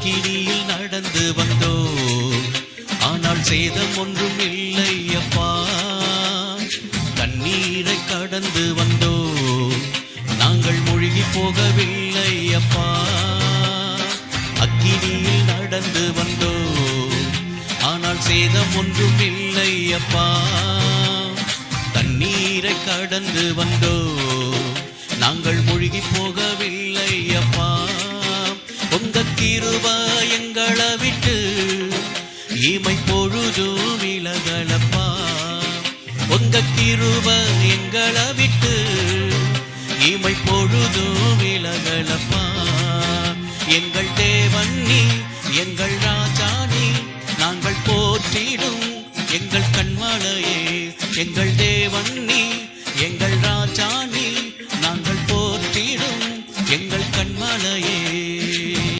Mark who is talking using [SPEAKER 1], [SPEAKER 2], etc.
[SPEAKER 1] அக்கினியில் நடந்து வந்தோ, ஆனால் சேதம் ஒன்றும் இல்லை அப்பா. தண்ணீரை கடந்து வந்தோ, நாங்கள் மூழ்கி போகவில்லை அப்பா. அக்கினியில் நடந்து வந்தோ, ஆனால் சேதம் ஒன்றும் இல்லை அப்பா. தண்ணீரை கடந்து வந்தோ, நாங்கள் மூழ்கி போகவில்லை அப்பா. உங்க கிருபை எங்களை விட்டு இமை பொழுதும் விலகலப்பா. உங்க கிருபை எங்களை விட்டு இமை பொழுதும் விலகலப்பா. எங்கள் தேவன் நீ, எங்கள் ராஜா நீ, நாங்கள் போற்றிடும் எங்கள் கண்மலையே. எங்கள் தேவன் நீ,